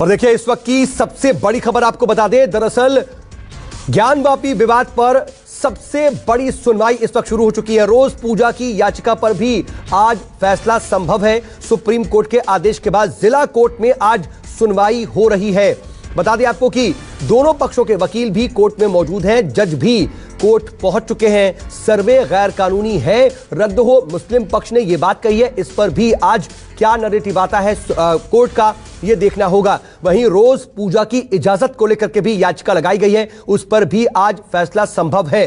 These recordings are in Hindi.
और देखिए इस वक्त की सबसे बड़ी खबर आपको बता दें, दरअसल ज्ञानवापी विवाद पर सबसे बड़ी सुनवाई इस वक्त शुरू हो चुकी है। रोज पूजा की याचिका पर भी आज फैसला संभव है। सुप्रीम कोर्ट के आदेश के बाद जिला कोर्ट में आज सुनवाई हो रही है। बता दें आपको कि दोनों पक्षों के वकील भी कोर्ट में मौजूद हैं, जज भी कोर्ट पहुंच चुके हैं। सर्वे गैर कानूनी है, रद्द हो, मुस्लिम पक्ष ने यह बात कही है। इस पर भी आज क्या नैरेटिव आता है कोर्ट का, यह देखना होगा। वहीं रोज पूजा की इजाजत को लेकर के भी याचिका लगाई गई है, उस पर भी आज फैसला संभव है।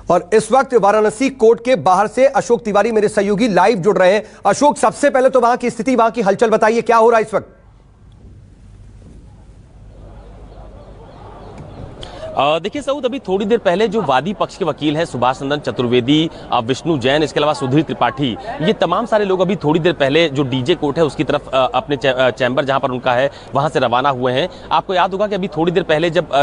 और इस वक्त वाराणसी कोर्ट के बाहर से अशोक तिवारी मेरे सहयोगी लाइव जुड़ रहे हैं। अशोक, सबसे पहले तो वहां की स्थिति, वहां की हलचल बताइए, क्या हो रहा है इस वक्त? देखिए सऊद, अभी थोड़ी देर पहले जो वादी पक्ष के वकील हैं सुभाष नंदन चतुर्वेदी, विष्णु जैन, इसके अलावा सुधीर त्रिपाठी, ये तमाम सारे लोग अभी थोड़ी देर पहले जो डीजे कोर्ट है उसकी तरफ अपने चैम्बर जहां पर उनका है वहां से रवाना हुए हैं। आपको याद होगा कि अभी थोड़ी देर पहले जब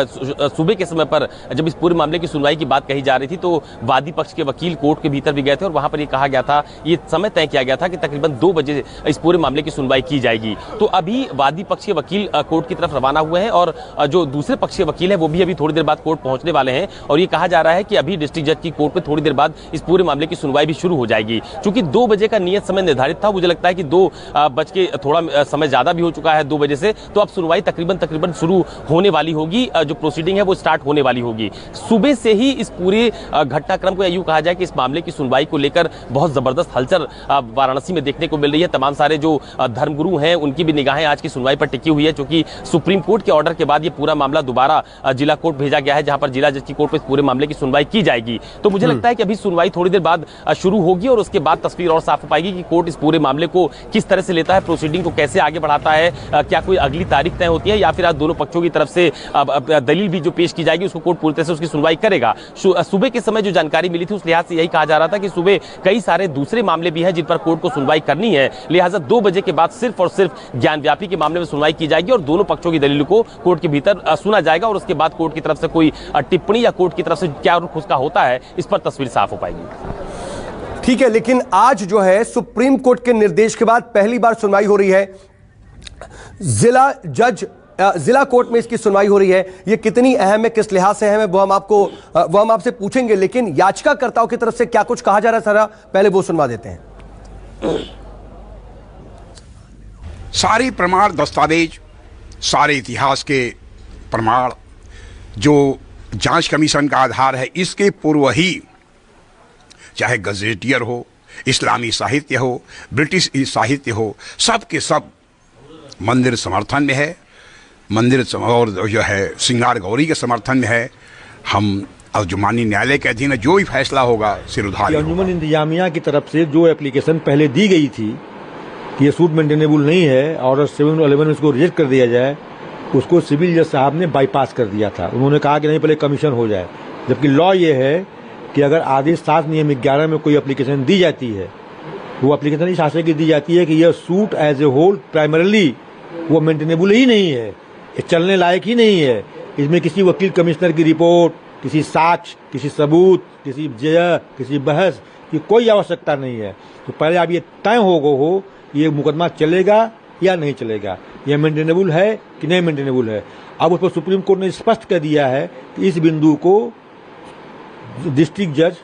सुबह के समय पर जब इस पूरे मामले की सुनवाई की बात कही जा रही थी तो वादी पक्ष के वकील कोर्ट के भीतर भी गए थे और वहां पर यह कहा गया था, ये समय तय किया गया था कि तकरीबन 2 बजे इस पूरे मामले की सुनवाई की जाएगी। तो अभी वादी पक्ष के वकील कोर्ट की तरफ रवाना हुए हैं और जो दूसरे पक्ष के वकील है वो भी अभी थोड़ी देर बाद कोर्ट पहुंचने वाले हैं। और ये कहा जा रहा है कि अभी डिस्ट्रिक्ट जज की कोर्ट में थोड़ी देर बाद इस पूरे मामले की सुनवाई भी शुरू हो जाएगी। चूंकि 2 बजे का नियत समय निर्धारित था, मुझे लगता है कि 2 बज के थोड़ा समय ज्यादा भी हो चुका है 2 बजे से, तो अब सुनवाई तकरीबन शुरू होने वाली होगी। जो प्रोसीडिंग है वो स्टार्ट होने वाली होगी। सुबह से ही इस पूरे घटनाक्रम को यूं कहा जाए कि इस मामले की सुनवाई को लेकर बहुत जबरदस्त हलचल वाराणसी में देखने को मिल रही है। तमाम सारे जो धर्मगुरु हैं उनकी भी निगाहें आज की सुनवाई पर टिकी हुई है, क्योंकि सुप्रीम कोर्ट के ऑर्डर के बाद ये पूरा मामला दोबारा जिला कोर्ट भेजा गया है, जहां पर जिला जज की कोर्ट में इस पूरे मामले की सुनवाई की जाएगी। तो मुझे लगता है कि अभी सुनवाई थोड़ी देर बाद शुरू होगी और उसके बाद तस्वीर और साफ हो पाएगी कि कोर्ट इस पूरे मामले को किस तरह से लेता है, प्रोसीडिंग को कैसे आगे बढ़ाता है, क्या कोई अगली तारीख तय होती है या फिर आज दोनों पक्षों की तरफ से दलील भी जो पेश की जाएगी उसको कोर्ट पूरी तरह से उसकी सुनवाई करेगा। सुबह के समय जो जानकारी मिली थी उस लिहाज से यही कहा जा रहा था कि सुबह कई सारे दूसरे मामले भी हैं जिन पर कोर्ट को सुनवाई करनी है, लिहाजा 2 बजे के बाद सिर्फ और सिर्फ ज्ञानव्यापी के मामले में सुनवाई की जाएगी और दोनों पक्षों की दलीलों को कोर्ट के भीतर सुना जाएगा और उसके बाद कोर्ट की तरफ से कोई टिप्पणी या कोर्ट की तरफ से क्या रुख उसका होता है इस पर तस्वीर साफ हो पाएगी। ठीक है, लेकिन आज जो है सुप्रीम कोर्ट के निर्देश के बाद पहली बार सुनवाई हो रही है। जिला कोर्ट में इसकी सुनवाई हो रही है। यह कितनी अहम है, किस लिहाज से अहम है, वो हम आपसे पूछेंगे, लेकिन याचिकाकर्ताओं की तरफ से क्या कुछ कहा जा रहा है सारा, पहले वो सुनवा देते हैं। सारे प्रमाण दस्तावेज, सारे इतिहास के प्रमाण जो जांच कमीशन का आधार है, इसके पूर्व ही चाहे गजेटियर हो, इस्लामी साहित्य हो, ब्रिटिश साहित्य हो, सब के सब मंदिर समर्थन में है, मंदिर और जो है श्रृंगार गौरी के समर्थन में है। हम अब जो माननीय न्यायालय के अधीन जो भी फैसला होगा सिरुधारी होगा। अंजुमन इंतजामिया की तरफ से जो एप्लीकेशन पहले दी गई थी कि ये सूट मेंटेनेबल नहीं है और 711 में इसको रिजेक्ट कर दिया जाए, उसको सिविल जज साहब ने बाईपास कर दिया था। उन्होंने कहा कि नहीं, पहले कमीशन हो जाए, जबकि लॉ ये है कि अगर आदेश 7 नियम 11 में कोई एप्लीकेशन दी जाती है, वो एप्लीकेशन इस आशय की दी जाती है कि यह suit as a whole primarily वो मेंटेनेबल ही नहीं है, ये चलने लायक ही नहीं है, इसमें किसी वकील कमिश्नर की रिपोर्ट, किसी साक्ष्य, किसी सबूत, किसी जय, किसी बहस की कोई आवश्यकता नहीं है। तो पहले अब ये तय हो ये मुकदमा चलेगा या नहीं चलेगा, यह मेंटेनेबल है कि नहीं मेंटेनेबल है। अब उस पर सुप्रीम कोर्ट ने स्पष्ट कर दिया है कि इस बिंदु को डिस्ट्रिक्ट जज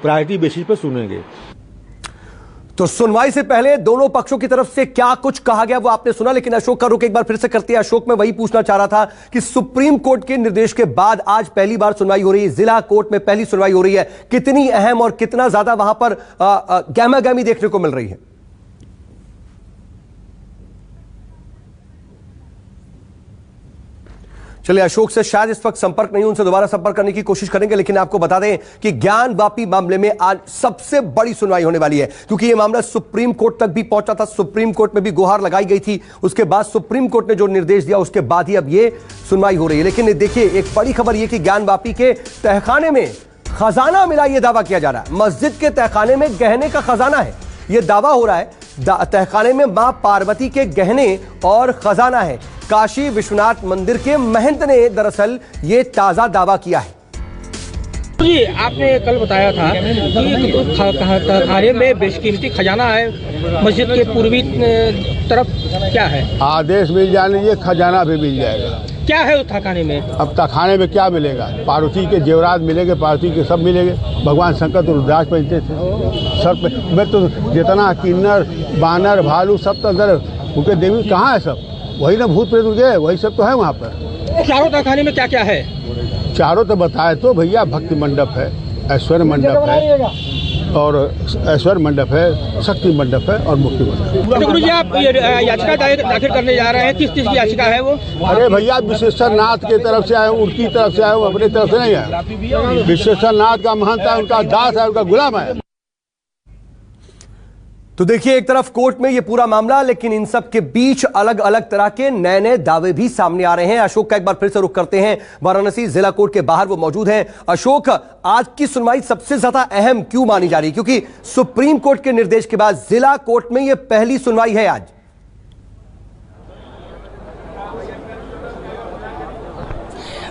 प्रायोरिटी बेसिस पर सुनेंगे। तो सुनवाई से पहले दोनों पक्षों की तरफ से क्या कुछ कहा गया वो आपने सुना, लेकिन अशोक का रुख एक बार फिर से करते हैं। अशोक, मैं वही पूछना चाह रहा था कि सुप्रीम कोर्ट के निर्देश के बाद आज पहली बार सुनवाई हो रही है, जिला कोर्ट में पहली सुनवाई हो रही है, कितनी अहम और कितना ज्यादा वहां पर गहमागहमी देखने को मिल रही है? चलिए, अशोक से शायद इस वक्त संपर्क नहीं, उनसे दोबारा संपर्क करने की कोशिश करेंगे, लेकिन आपको बता दें कि ज्ञानवापी मामले में आज सबसे बड़ी सुनवाई होने वाली है, क्योंकि यह मामला सुप्रीम कोर्ट तक भी पहुंचा था। सुप्रीम कोर्ट में भी गुहार लगाई गई थी, उसके बाद सुप्रीम कोर्ट ने जो निर्देश दिया उसके बाद ही अब यह सुनवाई हो रही है। लेकिन देखिए, एक बड़ी खबर यह कि ज्ञानवापी के तहखाने में खजाना मिला, यह दावा किया जा रहा है। मस्जिद के तहखाने में गहने का खजाना है, यह दावा हो रहा है। तहखाने में मां पार्वती के गहने और खजाना है। काशी विश्वनाथ मंदिर के महंत ने दरअसल ये ताजा दावा किया है। जी, आपने कल बताया था कि थाने में बेशकीमती खजाना है मस्जिद के पूर्वी तरफ, क्या है? आदेश मिल जाने ये खजाना भी मिल जाएगा। क्या है उस तहखाने में? अब तहखाने में क्या मिलेगा? पार्वती के जेवरात मिलेंगे, पार्वती के सब मिलेंगे। भगवान शंकर तो रुद्राक्ष पहनते थे सर पे, में तो जितना किन्नर बानर भालू सब तो अंदर उनके देवी कहाँ है? सब वही ना भूत प्रेत उनके, वही सब तो है वहाँ पर। चारों तहखाने में क्या क्या है? चारों तो बताए तो भैया, भक्ति मंडप है, ऐश्वर्य मंडप है और ऐश्वर्य मंडप है, शक्ति मंडप है और मुक्ति मंडप। तो गुरु जी, आप याचिका दाखिल करने जा रहे हैं, किस चीज़ की याचिका है वो? अरे भैया, विश्वेश्वर नाथ की तरफ से आए, उनकी तरफ से आए, अपनी तरफ से नहीं आए। विश्वेश्वर नाथ का महंत है, उनका दास है, उनका गुलाम है। तो देखिए, एक तरफ कोर्ट में ये पूरा मामला, लेकिन इन सब के बीच अलग अलग तरह के नए नए दावे भी सामने आ रहे हैं। अशोक का एक बार फिर से रुख करते हैं वाराणसी जिला कोर्ट के बाहर, वो मौजूद हैं। अशोक, आज की सुनवाई सबसे ज्यादा अहम क्यों मानी जा रही है? क्योंकि सुप्रीम कोर्ट के निर्देश के बाद जिला कोर्ट में यह पहली सुनवाई है आज।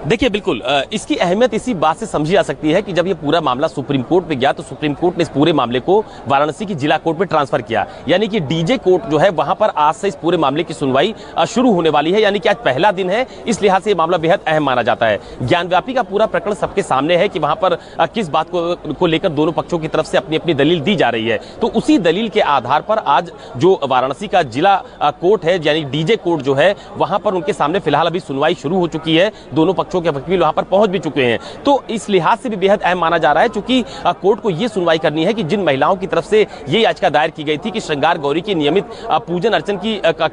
देखिए, बिल्कुल इसकी अहमियत इसी बात से समझी जा सकती है कि जब ये पूरा मामला सुप्रीम कोर्ट में गया तो सुप्रीम कोर्ट ने इस पूरे मामले को वाराणसी की जिला कोर्ट में ट्रांसफर किया। यानी कि डीजे कोर्ट जो है वहां पर आज से इस पूरे मामले की सुनवाई शुरू होने वाली है। यानी कि आज पहला दिन है, इस लिहाज से ये मामला बेहद अहम माना जाता है। ज्ञानव्यापी का पूरा प्रकरण सबके सामने है कि वहां पर किस बात को लेकर दोनों पक्षों की तरफ से अपनी अपनी दलील दी जा रही है। तो उसी दलील के आधार पर आज जो वाराणसी का जिला कोर्ट है, यानी डीजे कोर्ट जो है, वहां पर उनके सामने फिलहाल अभी सुनवाई शुरू हो चुकी है। दोनों पक्षों के वकील वहां पर पहुंच भी चुके हैं। तो इस लिहाज से भी बेहद अहम माना जा रहा है, क्योंकि कोर्ट को यह सुनवाई करनी है कि जिन महिलाओं की तरफ से ये याचिका दायर की गई थी कि श्रृंगार गौरी की नियमित पूजन अर्चन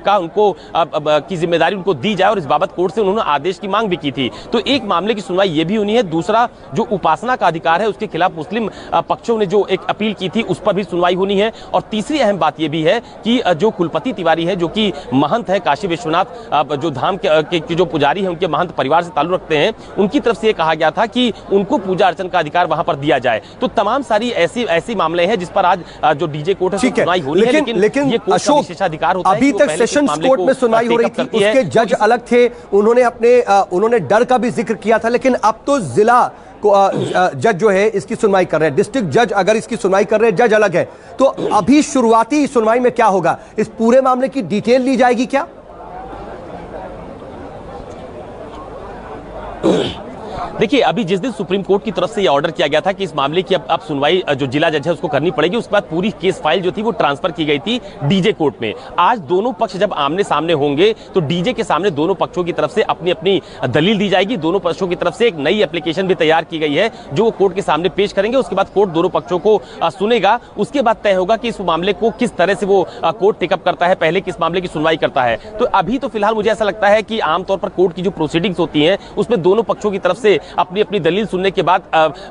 का उनको की जिम्मेदारी उनको दी जाए, और इस बाबत कोर्ट से उन्होंने आदेश की मांग भी की थी। तो एक मामले की सुनवाई ये भी होनी है। दूसरा, जो उपासना का अधिकार है उसके खिलाफ मुस्लिम पक्षों ने जो एक अपील की थी, उस पर भी सुनवाई होनी है। और तीसरी अहम बात यह भी है कि जो कुलपति तिवारी है, जो कि महंत है काशी विश्वनाथ जो धाम के जो पुजारी है, उनके महंत परिवार से ताल्लुक रखते हैं, उनकी तरफ से कहा गया था कि उनको पूजा अर्चन का अधिकार वहां पर दिया जाए। तो तमाम सारी ऐसी मामले हैं जिस पर आज जो डीजे कोर्ट है सुनवाई होनी है। लेकिन ये कोर्ट का विशेषाधिकार होता है। अभी तक सेशंस कोर्ट में सुनवाई हो रही थी, उसके जज अलग थे, उन्होंने डर का भी जिक्र किया था। लेकिन अब तो जिला जज जो है इसकी सुनवाई कर रहे हैं, डिस्ट्रिक्ट जज अगर इसकी सुनवाई कर रहे हैं, जज अलग है। तो अभी शुरुआती सुनवाई में क्या होगा? इस पूरे मामले की डिटेल ली जाएगी क्या? देखिए, अभी जिस दिन सुप्रीम कोर्ट की तरफ से यह ऑर्डर किया गया था कि इस मामले की अब सुनवाई जो जिला जज है उसको करनी पड़ेगी, उसके बाद पूरी केस फाइल जो थी वो ट्रांसफर की गई थी डीजे कोर्ट में। आज दोनों पक्ष जब आमने सामने होंगे तो डीजे के सामने दोनों पक्षों की तरफ से अपनी अपनी दलील दी जाएगी। दोनों पक्षों की तरफ से एक नई एप्लीकेशन भी तैयार की गई है जो वो कोर्ट के सामने पेश करेंगे। उसके बाद कोर्ट दोनों पक्षों को सुनेगा। उसके बाद तय होगा कि इस मामले को किस तरह से वो कोर्ट टेकअप करता है, पहले किस मामले की सुनवाई करता है। तो अभी तो फिलहाल मुझे ऐसा लगता है कि आमतौर पर कोर्ट की जो प्रोसीडिंग्स होती हैं उसमें दोनों पक्षों की तरफ से अपनी अपनी दलील सुनने के बाद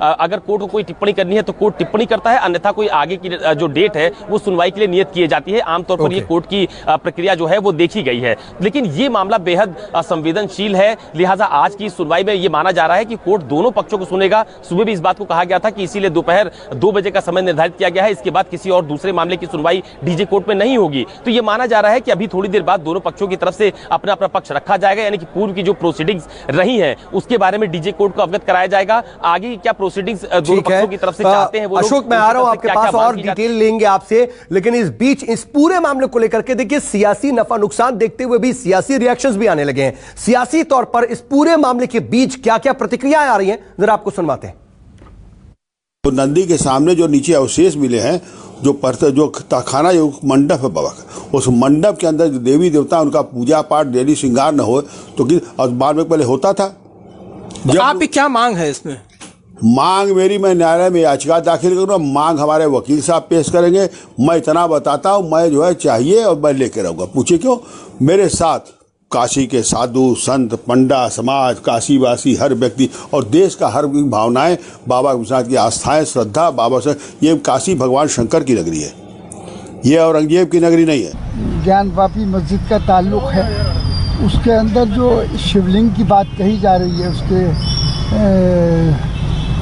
अगर कोर्ट को कोई टिप्पणी करनी है तो कोर्ट टिप्पणी करता है, अन्यथा कोई आगे की जो डेट है वो सुनवाई के लिए नियत की जाती है। आमतौर पर ये कोर्ट की प्रक्रिया जो है वो देखी गई है। लेकिन ये मामला बेहद संवेदनशील है, लिहाजा आज की सुनवाई में ये माना जा रहा है कि कोर्ट दोनों पक्षों को सुनेगा। सुबह भी इस बात को कहा गया था कि इसीलिए दोपहर 2 बजे का समय निर्धारित किया गया है। इसके बाद किसी और दूसरे मामले की सुनवाई डीजे कोर्ट में नहीं होगी। तो ये माना जा रहा है कि अभी थोड़ी देर बाद दोनों पक्षों की तरफ से अपना अपना पक्ष रखा जाएगा, यानी कि पूर्व की जो प्रोसीडिंग्स रही हैं उसके बारे में डीजे कोर्ट को अवगत कराया जाएगा। आगे की क्या प्रोसीडिंग्स दोनों पक्षों की तरफ से चाहते हैं वो अशोक, मैं आ रहा हूं आपके पास और डिटेल लेंगे आपसे, लेकिन इस बीच इस पूरे मामले को लेकर के देखिए सियासी नफा नुकसान देखते हुए भी सियासी रिएक्शंस भी आने लगे हैं। सियासी तौर पर इस पूरे मामले के बीच क्या क्या प्रतिक्रियाएं आ रही हैं, जरा आपको सुनवाते हैं। तो नंदी के सामने जो नीचे अवशेष मिले हैं, जो तहखाना जो मंडप है बाबा का, उस मंडप के अंदर जो देवी देवता उनका पूजा पाठ डेली श्रृंगार न हो तो बाद में पहले होता था। तो आपकी क्या मांग है इसमें? मांग मेरी, मैं न्यायालय में याचिका दाखिल करूँगा। मांग हमारे वकील साहब पेश करेंगे। मैं इतना बताता हूँ, मैं जो है चाहिए और मैं लेके रहूँगा। पूछे क्यों? मेरे साथ काशी के साधु संत पंडा समाज काशीवासी हर व्यक्ति और देश का हर भावनाएं, बाबा विश्वनाथ की आस्थाएं श्रद्धा बाबा से, ये काशी भगवान शंकर की नगरी है, ये औरंगजेब की नगरी नहीं है। ज्ञानवापी मस्जिद का ताल्लुक है, उसके अंदर जो शिवलिंग की बात कही जा रही है, उसके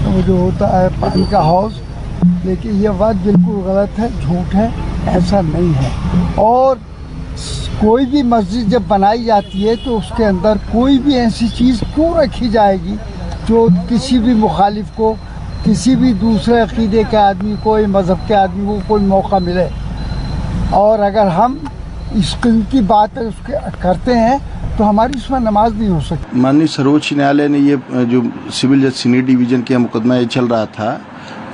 वो जो होता है पानी का हौज, लेकिन ये बात बिल्कुल गलत है, झूठ है, ऐसा नहीं है। और कोई भी मस्जिद जब बनाई जाती है तो उसके अंदर कोई भी ऐसी चीज़ क्यों रखी जाएगी जो किसी भी मुखालिफ को किसी भी दूसरे अकीदे के आदमी को, मज़हब के आदमी को कोई मौका मिले, और अगर हम इस किस्म की बात उसके करते हैं तो हमारी इसमें नमाज नहीं हो सकती। माननीय सर्वोच्च न्यायालय ने ये जो सिविल जज सीनियर डिवीजन के मुकदमा ये चल रहा था,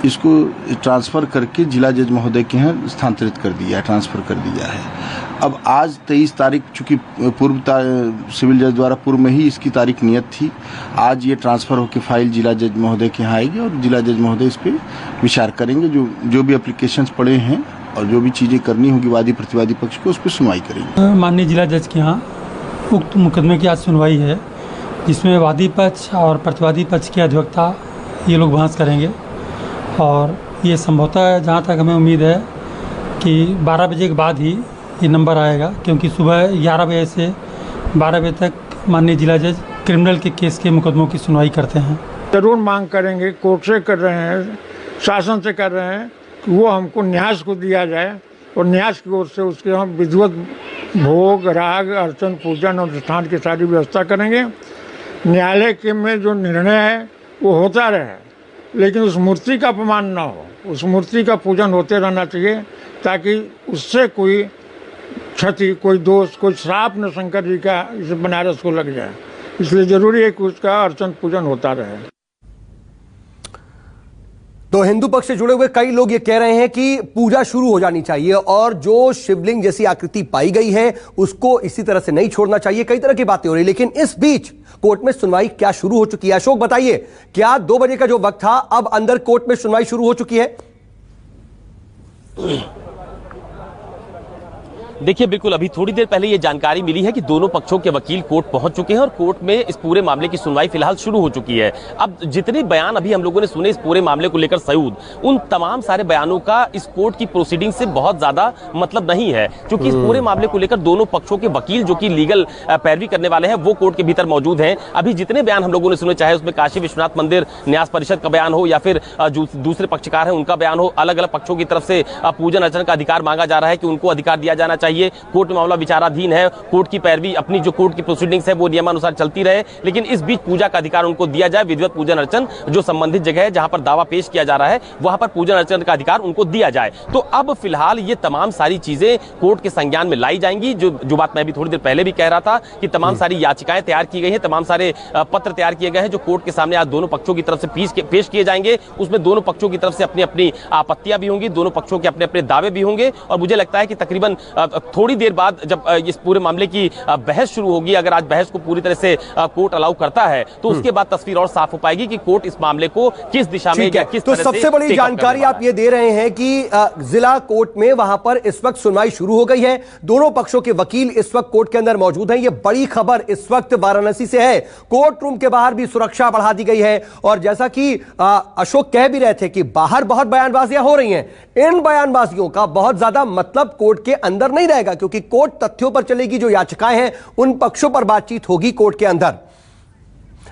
इसको ट्रांसफ़र करके जिला जज महोदय के यहाँ स्थानांतरित कर दिया है, ट्रांसफ़र कर दिया है। अब आज 23 तारीख, चूँकि सिविल जज द्वारा पूर्व में ही इसकी तारीख नियत थी, आज ये ट्रांसफ़र होकर फाइल जिला जज महोदय के यहाँ आएगी और जिला जज महोदय इस पर विचार करेंगे। जो भी एप्लीकेशंस पड़े हैं और जो भी चीज़ें करनी होगी वादी प्रतिवादी पक्ष को, उस पर सुनवाई करेंगे। माननीय जिला जज के यहाँ उक्त मुकदमे की आज सुनवाई है, जिसमें वादी पक्ष और प्रतिवादी पक्ष के अधिवक्ता ये लोग बहस करेंगे, और ये संभवतः जहाँ तक हमें उम्मीद है कि 12 बजे के बाद ही ये नंबर आएगा, क्योंकि सुबह 11 बजे से 12 बजे तक माननीय जिला जज क्रिमिनल के केस के मुकदमों की सुनवाई करते हैं। जरूर मांग करेंगे, कोर्ट से कर रहे हैं, शासन से कर रहे हैं कि वो हमको न्यास को दिया जाए, और न्यास की ओर से उसके हम विधिवत भोग, राग, अर्चन, पूजन और अनुष्ठान की सारी व्यवस्था करेंगे। न्यायालय के में जो निर्णय है वो होता रहे, लेकिन उस मूर्ति का अपमान ना हो, उस मूर्ति का पूजन होते रहना चाहिए, ताकि उससे कोई क्षति, कोई दोष, कोई श्राप न शंकर जी का इस बनारस को लग जाए। इसलिए जरूरी है कि उसका अर्चन पूजन होता रहे। तो हिंदू पक्ष से जुड़े हुए कई लोग ये कह रहे हैं कि पूजा शुरू हो जानी चाहिए और जो शिवलिंग जैसी आकृति पाई गई है उसको इसी तरह से नहीं छोड़ना चाहिए। कई तरह की बातें हो रही, लेकिन इस बीच कोर्ट में सुनवाई क्या शुरू हो चुकी है? अशोक बताइए, क्या 2 बजे का जो वक्त था अब अंदर कोर्ट में सुनवाई शुरू हो चुकी है? देखिए, बिल्कुल अभी थोड़ी देर पहले ये जानकारी मिली है कि दोनों पक्षों के वकील कोर्ट पहुंच चुके हैं और कोर्ट में इस पूरे मामले की सुनवाई फिलहाल शुरू हो चुकी है। अब जितने बयान अभी हम लोगों ने सुने इस पूरे मामले को लेकर सऊद, उन तमाम सारे बयानों का इस कोर्ट की प्रोसीडिंग से बहुत ज्यादा मतलब नहीं है, क्योंकि इस पूरे मामले को लेकर दोनों पक्षों के वकील जो कि लीगल पैरवी करने वाले हैं वो कोर्ट के भीतर मौजूद हैं। अभी जितने बयान हम लोगों ने सुने, चाहे उसमें काशी विश्वनाथ मंदिर न्यास परिषद का बयान हो या फिर दूसरे पक्षकार हैं उनका बयान हो, अलग अलग पक्षों की तरफ से पूजन अर्चन का अधिकार मांगा जा रहा है कि उनको अधिकार दिया जाना चाहिए। कोर्ट में मामला विचाराधीन है, कोर्ट की पैरवी, अपनी जो कोर्ट की प्रोसीडिंग्स है वो नियमानुसार चलती रहे, लेकिन इस बीच पूजा का अधिकार उनको दिया जाए। विधिवत पूजन अर्चन जो संबंधित जगह है जहां पर दावा पेश किया जा रहा है वहां पर पूजन अर्चन का अधिकार उनको दिया जाए। तो अब फिलहाल ये तमाम सारी चीजें कोर्ट के संज्ञान में लाई जाएंगी। जो बात मैं भी थोड़ी देर पहले भी कह रहा था कि तमाम सारी याचिकाएं तैयार की गई हैं, तमाम सारे पत्र तैयार किए गए हैं जो कोर्ट के सामने आज दोनों पक्षों की तरफ से पेश किए जाएंगे। उसमें दोनों पक्षों की तरफ से अपनी अपनी आपत्तियां भी होंगी, दोनों पक्षों के अपने अपने दावे भी होंगे, और मुझे लगता है कि तकरीबन थोड़ी देर बाद जब इस पूरे मामले की बहस शुरू होगी, अगर आज बहस को पूरी तरह से कोर्ट अलाउ करता है तो उसके बाद तस्वीर और साफ हो पाएगी कि कोर्ट इस मामले को किस दिशा में या किस तरह से। तो सबसे बड़ी जानकारी आप ये दे रहे हैं कि जिला कोर्ट में वहां पर इस वक्त सुनवाई शुरू हो गई है, दोनों पक्षों के वकील इस वक्त कोर्ट के अंदर मौजूद हैं। ये बड़ी खबर इस वक्त वाराणसी से है। कोर्ट रूम के बाहर भी सुरक्षा बढ़ा दी गई है, और जैसा कि अशोक कह भी रहे थे कि बाहर बहुत बयानबाजियां हो रही हैं, इन बयानबाजियों का बहुत ज्यादा मतलब कोर्ट के अंदर नहीं रहेगा, क्योंकि कोर्ट तथ्यों पर चलेगी, जो याचिकाएं हैं उन पक्षों पर बातचीत होगी कोर्ट के अंदर।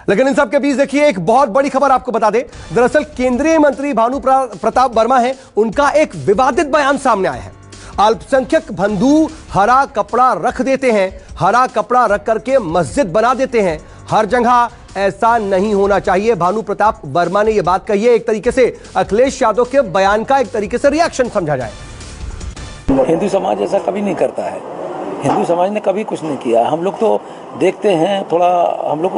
लेकिन इन सब के बीच देखिए एक बहुत बड़ी खबर आपको बता दें। दरअसल केंद्रीय मंत्री भानु प्रताप वर्मा है, उनका एक विवादित बयान सामने आया है। अल्पसंख्यक बंधु हरा कपड़ा रख देते हैं, हरा कपड़ा रख करके मस्जिद बना देते हैं, हर जगह ऐसा नहीं होना चाहिए। भानु प्रताप वर्मा ने यह बात कही है। एक तरीके से अखिलेश यादव के बयान का एक तरीके से रिएक्शन समझा जाए। हिंदू समाज ऐसा कभी नहीं करता है, हिंदू समाज ने कभी कुछ नहीं किया। हम लोग तो देखते हैं, थोड़ा हम लोग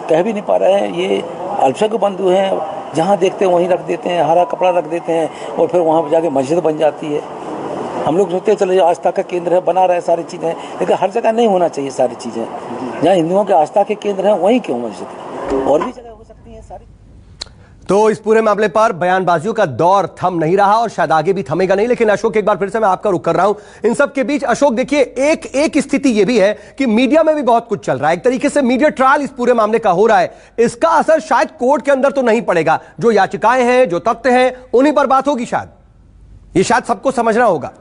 कह भी नहीं पा रहे हैं। ये अल्पसंख्यक बंधु हैं, जहाँ देखते हैं वहीं रख देते हैं, हरा कपड़ा रख देते हैं और फिर वहाँ जाके मस्जिद बन जाती है। हम लोग सोचते हैं चलो आस्था का केंद्र है, बना रहे सारी चीज़ें, लेकिन हर जगह नहीं होना चाहिए सारी चीज़ें। जहाँ हिंदुओं के आस्था के केंद्र हैं वहीं क्यों मस्जिद, और भी जगह हो सकती है सारी। तो इस पूरे मामले पर बयानबाजियों का दौर थम नहीं रहा और शायद आगे भी थमेगा नहीं। लेकिन अशोक, एक बार फिर से मैं आपका रुख कर रहा हूं। इन सब के बीच अशोक देखिए, एक स्थिति यह भी है कि मीडिया में भी बहुत कुछ चल रहा है, एक तरीके से मीडिया ट्रायल इस पूरे मामले का हो रहा है। इसका असर शायद कोर्ट के अंदर तो नहीं पड़ेगा, जो याचिकाएं हैं, जो तथ्य हैं, उन्हीं पर बात होगी। शायद ये शायद सबको समझना होगा।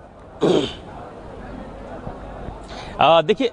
देखिए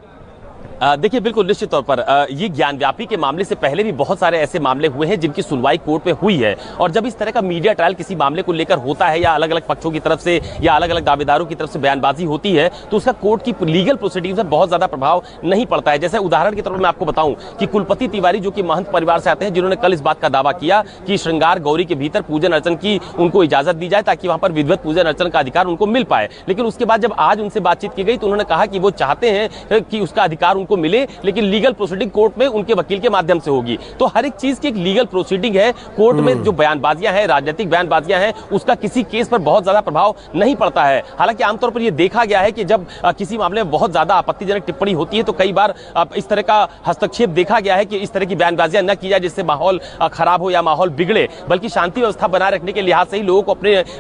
देखिए बिल्कुल निश्चित तौर पर ये ज्ञानव्यापी के मामले से पहले भी बहुत सारे ऐसे मामले हुए हैं जिनकी सुनवाई कोर्ट में हुई है, और जब इस तरह का मीडिया ट्रायल किसी मामले को लेकर होता है या अलग अलग पक्षों की तरफ से या अलग अलग दावेदारों की तरफ से बयानबाजी होती है तो उसका कोर्ट की लीगल प्रोसीडिंग पर बहुत ज्यादा प्रभाव नहीं पड़ता है। जैसे उदाहरण के तौर पर मैं आपको बताऊं कि कुलपति तिवारी जो कि महंत परिवार से आते हैं, जिन्होंने कल इस बात का दावा किया कि श्रृंगार गौरी के भीतर पूजन अर्चन की उनको इजाजत दी जाए ताकि वहां पर विधिवत पूजन अर्चन का अधिकार उनको मिल पाए, लेकिन उसके बाद जब आज उनसे बातचीत की गई तो उन्होंने कहा कि वो चाहते हैं कि उसका अधिकार उनको मिले, लेकिन लीगल प्रोसीडिंग कोर्ट में उनके वकील के माध्यम से होगी। तो हर एक चीज की एक लीगल प्रोसीडिंग है। कोर्ट में जो बयानबाजियां हैं, राजनीतिक बयानबाजियां हैं, उसका किसी केस पर बहुत ज्यादा प्रभाव नहीं पड़ता है। हालांकि आमतौर पर यह देखा गया है कि जब किसी मामले में बहुत ज्यादा आपत्तिजनक टिप्पणी होती है तो कई बार इस तरह का हस्तक्षेप देखा गया है कि इस तरह की बयानबाजियां न की जाए जिससे माहौल खराब हो या माहौल बिगड़े, बल्कि शांति व्यवस्था बनाए रखने के लिहाज से ही लोगों को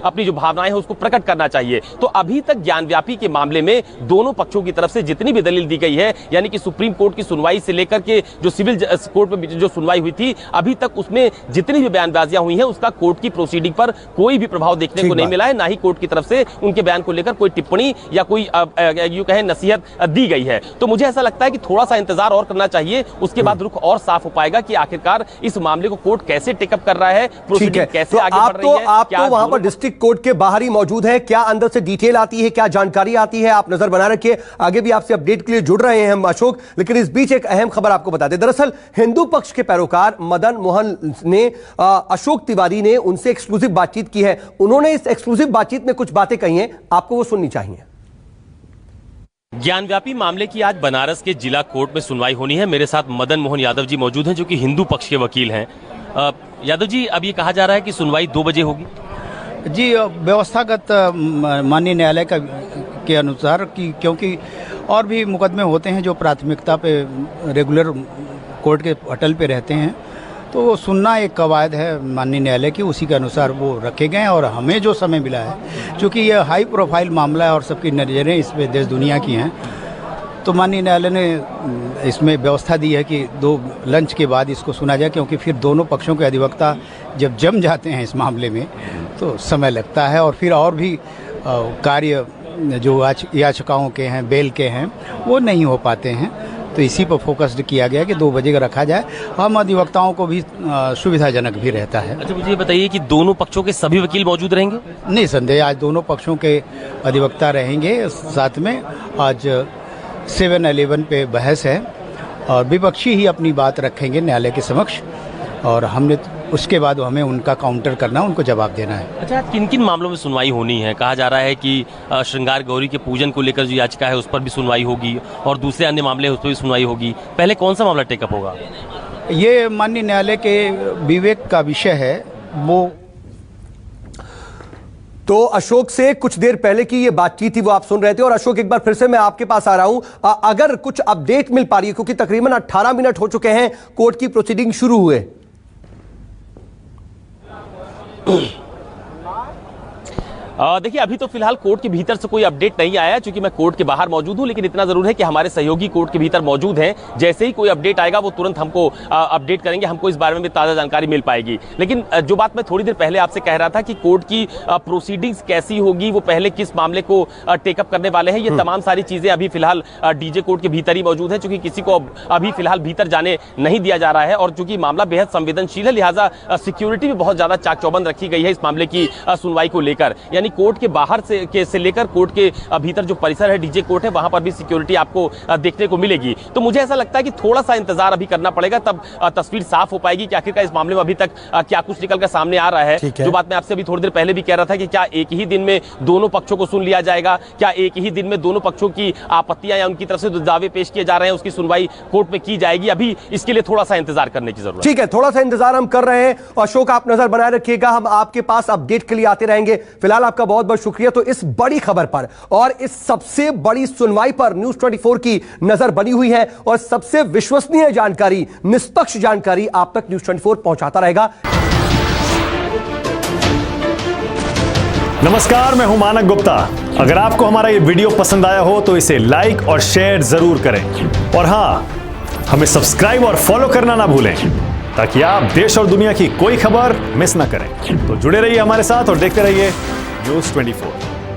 अपनी जो भावनाएं हैं उसको प्रकट करना चाहिए। तो अभी तक ज्ञानव्यापी के मामले में दोनों पक्षों की तरफ से जितनी भी दलील दी गई है, यानी कि सुप्रीम कोर्ट की सुनवाई से लेकर के जो सिविल कोर्ट में जो सुनवाई हुई थी, अभी तक उसमें जितनी भी बयानबाजियां हुई हैं उसका कोर्ट की प्रोसीडिंग पर कोई भी प्रभाव देखने को नहीं मिला है, ना ही कोर्ट की तरफ से उनके बयान को लेकर कोई टिप्पणी या कोई यूं कहें नसीहत दी गई है। तो मुझे ऐसा लगता है कि थोड़ा सा इंतजार और करना चाहिए, उसके बाद रुख और साफ हो पाएगा कि आखिरकार इस मामले को कोर्ट कैसे टेकअप कर रहा है, प्रोसीडिंग कैसे आगे बढ़ रही है। आप तो वहां पर डिस्ट्रिक्ट कोर्ट के बाहर ही मौजूद है, क्या अंदर से डिटेल आती है, क्या जानकारी आती है, आप नजर बना रखिए। आगे भी आपसे अपडेट के लिए जुड़ रहे हैं हम अशोक, लेकिन इस बीच एक अहम खबर आपको बता दें। दरअसल हिंदू पक्ष के पैरोकार मदन मोहन ने अशोक तिवारी ने उनसे एक्सक्लूसिव बातचीत की है। उन्होंने इस एक्सक्लूसिव बातचीत में कुछ बातें कही हैं, आपको वो सुननी चाहिए। ज्ञानव्यापी मामले की आज बनारस के जिला कोर्ट में सुनवाई होनी है। मेरे साथ मदन मोहन यादव जी मौजूद हैं जो कि हिंदू पक्ष के वकील हैं। यादव जी, अब ये कहा जा रहा है कि सुनवाई 2 बजे होगी। जी, व्यवस्थागत माननीय न्यायालय के अनुसार कि क्योंकि और भी मुकदमे होते हैं जो प्राथमिकता पे रेगुलर कोर्ट के पटल पे रहते हैं, तो सुनना एक कवायद है माननीय न्यायालय की, उसी के अनुसार वो रखे गए हैं। और हमें जो समय मिला है, चूँकि ये हाई प्रोफाइल मामला है और सबकी नज़रें इस पे देश दुनिया की हैं, तो माननीय न्यायालय ने इसमें व्यवस्था दी है कि 2 लंच के बाद इसको सुना जाए, क्योंकि फिर दोनों पक्षों के अधिवक्ता जब जम जाते हैं इस मामले में तो समय लगता है, और फिर और भी कार्य जो याचिकाओं के हैं, बेल के हैं, वो नहीं हो पाते हैं। तो इसी पर फोकस्ड किया गया कि 2 बजे का रखा जाए। हम अधिवक्ताओं को भी सुविधाजनक भी रहता है। अच्छा, मुझे ये बताइए कि दोनों पक्षों के सभी वकील मौजूद रहेंगे? नहीं संदेह, आज दोनों पक्षों के अधिवक्ता रहेंगे साथ में। आज 7-11 पे बहस है और विपक्षी ही अपनी बात रखेंगे न्यायालय के समक्ष, और हमने उसके बाद हमें उनका काउंटर करना, उनको जवाब देना है। अच्छा, किन किन मामलों में सुनवाई होनी है? कहा जा रहा है कि श्रृंगार गौरी के पूजन को लेकर जो याचिका है उस पर भी सुनवाई होगी और दूसरे अन्य मामले उस पर भी सुनवाई होगी। पहले कौन सा मामला टेकअप होगा? ये माननीय न्यायालय के विवेक का विषय है। वो तो अशोक से कुछ देर पहले की ये बातचीत थी, वो आप सुन रहे थे। और अशोक, एक बार फिर से मैं आपके पास आ रहा हूं, अगर कुछ अपडेट मिल पा रही है, क्योंकि तकरीबन 18 मिनट हो चुके हैं कोर्ट की प्रोसीडिंग शुरू हुए। देखिए, अभी तो फिलहाल कोर्ट के भीतर से कोई अपडेट नहीं आया, क्योंकि मैं कोर्ट के बाहर मौजूद हूं, लेकिन इतना जरूर है कि हमारे सहयोगी कोर्ट के भीतर मौजूद हैं। जैसे ही कोई अपडेट आएगा वो तुरंत हमको अपडेट करेंगे, हमको इस बारे में भी ताज़ा जानकारी मिल पाएगी। लेकिन जो बात मैं थोड़ी देर पहले आपसे कह रहा था कि कोर्ट की प्रोसीडिंग्स कैसी होगी, वो पहले किस मामले को टेकअप करने वाले हैं, ये तमाम सारी चीजें अभी फिलहाल डीजे कोर्ट के भीतर ही मौजूद है, क्योंकि किसी को अभी फिलहाल भीतर जाने नहीं दिया जा रहा है। और चूंकि मामला बेहद संवेदनशील है, लिहाजा सिक्योरिटी भी बहुत ज्यादा चाक चौबंद रखी गई है इस मामले की सुनवाई को लेकर। यानी कोर्ट के बाहर से लेकर कोर्ट के भीतर जो परिसर है, डीजे कोर्ट है, वहां पर भी सिक्योरिटी आपको देखने को मिलेगी। तो मुझे ऐसा लगता है कि थोड़ा सा इंतजार अभी करना पड़ेगा, तब तस्वीर साफ हो पाएगी कि आखिरकार इस मामले में अभी तक क्या कुछ निकल कर सामने आ रहा है। जो बात मैं आपसे अभी थोड़ी देर पहले भी कह रहा था कि क्या एक ही दिन में दोनों पक्षों को सुन लिया जाएगा, क्या एक ही दिन में दोनों पक्षों की आपत्तियां या उनकी तरफ से जो दावे पेश किए जा रहे हैं उसकी सुनवाई कोर्ट में की जाएगी, अभी इसके लिए थोड़ा सा इंतजार करने की जरूरत है। ठीक है, थोड़ा सा इंतजार हम कर रहे हैं। अशोक, आप नजर बनाए रखिएगा, हम आपके पास अपडेट के लिए आते रहेंगे। फिलहाल आपका बहुत बहुत शुक्रिया। तो इस बड़ी खबर पर और इस सबसे बड़ी सुनवाई पर न्यूज़ 24 की नजर बनी हुई है, और सबसे विश्वसनीय जानकारी, निष्पक्ष जानकारी आप तक न्यूज़ 24 पहुंचाता रहेगा। नमस्कार, मैं हूं मानक गुप्ता। अगर आपको हमारा ये वीडियो पसंद आया हो तो इसे लाइक और शेयर जरूर करें, और हां, हमें सब्सक्राइब और फॉलो करना ना भूलें, ताकि आप देश और दुनिया की कोई खबर मिस ना करें। तो जुड़े रहिए हमारे साथ और देखते रहिए न्यूज़ 24।